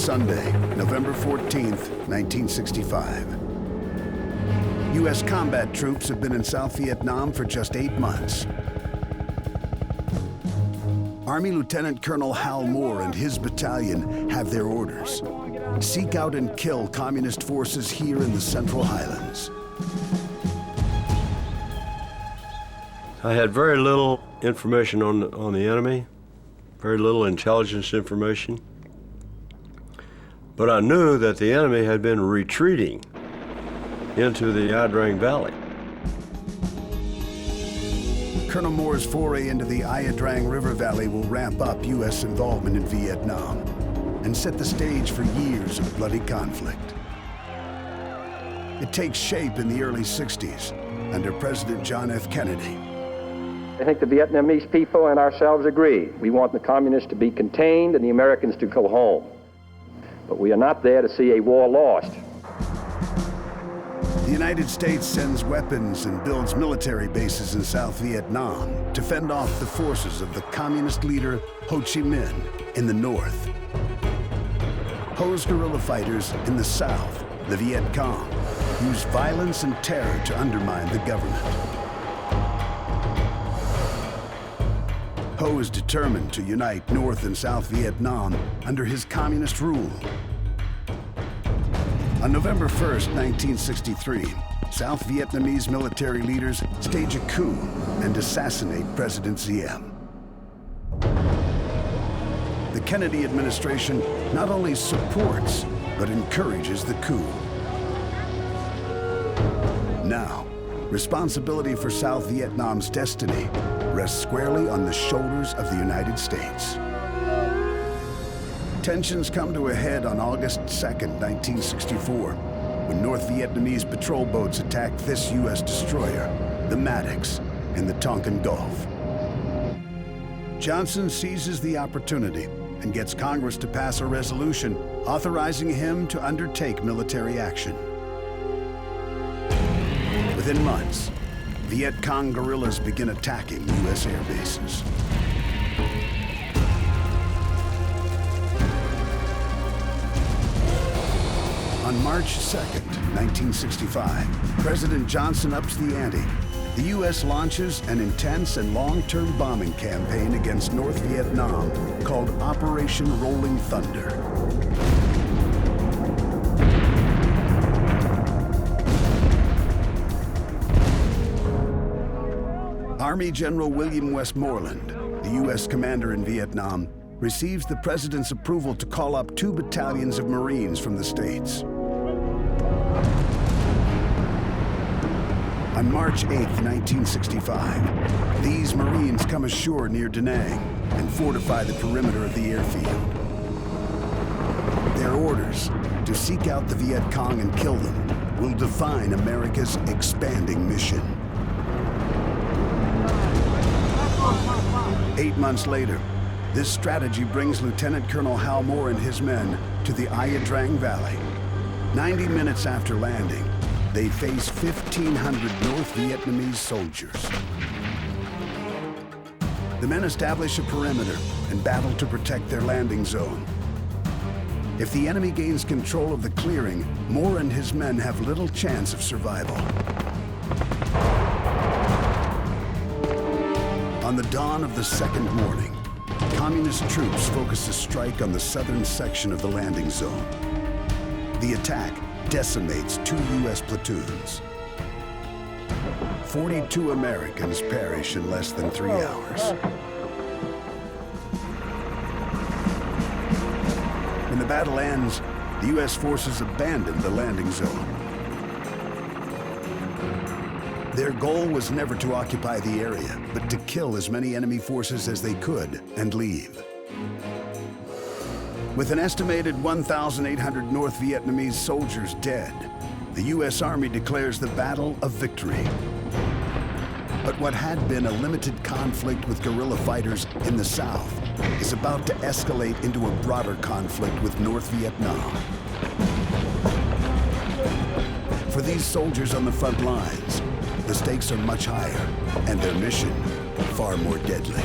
Sunday, November 14th, 1965. U.S. combat troops have been in South Vietnam for just 8 months. Army Lieutenant Colonel Hal Moore and his battalion have their orders. Seek out and kill communist forces here in the Central Highlands. I had very little information on the enemy, very little intelligence information. But I knew that the enemy had been retreating into the Ia Drang Valley. Colonel Moore's foray into the Ia Drang River Valley will ramp up U.S. involvement in Vietnam and set the stage for years of bloody conflict. It takes shape in the early 60s under President John F. Kennedy. I think the Vietnamese people and ourselves agree. We want the communists to be contained and the Americans to go home. But we are not there to see a war lost. The United States sends weapons and builds military bases in South Vietnam to fend off the forces of the communist leader Ho Chi Minh in the north. Ho's guerrilla fighters in the south, the Viet Cong, use violence and terror to undermine the government. Ho is determined to unite North and South Vietnam under his communist rule. On November 1st, 1963, South Vietnamese military leaders stage a coup and assassinate President Diem. The Kennedy administration not only supports, but encourages the coup. Now, responsibility for South Vietnam's destiny rests squarely on the shoulders of the United States. Tensions come to a head on August 2nd, 1964, when North Vietnamese patrol boats attacked this U.S. destroyer, the Maddox, in the Tonkin Gulf. Johnson seizes the opportunity and gets Congress to pass a resolution authorizing him to undertake military action. Within months, Viet Cong guerrillas begin attacking U.S. air bases. On March 2nd, 1965, President Johnson ups the ante. The U.S. launches an intense and long-term bombing campaign against North Vietnam called Operation Rolling Thunder. Army General William Westmoreland, the U.S. commander in Vietnam, receives the president's approval to call up 2 battalions of Marines from the States. On March 8, 1965, these Marines come ashore near Da Nang and fortify the perimeter of the airfield. Their orders to seek out the Viet Cong and kill them will define America's expanding mission. 8 months later, this strategy brings Lieutenant Colonel Hal Moore and his men to the Ia Drang Valley. 90 minutes after landing, they face 1,500 North Vietnamese soldiers. The men establish a perimeter and battle to protect their landing zone. If the enemy gains control of the clearing, Moore and his men have little chance of survival. On the dawn of the second morning, communist troops focus a strike on the southern section of the landing zone. The attack decimates 2 U.S. platoons. 42 Americans perish in less than 3 hours. When the battle ends, the U.S. forces abandon the landing zone. Their goal was never to occupy the area, but to kill as many enemy forces as they could and leave. With an estimated 1,800 North Vietnamese soldiers dead, the U.S. Army declares the Battle of Victory. But what had been a limited conflict with guerrilla fighters in the south is about to escalate into a broader conflict with North Vietnam. For these soldiers on the front lines, the stakes are much higher and their mission far more deadly.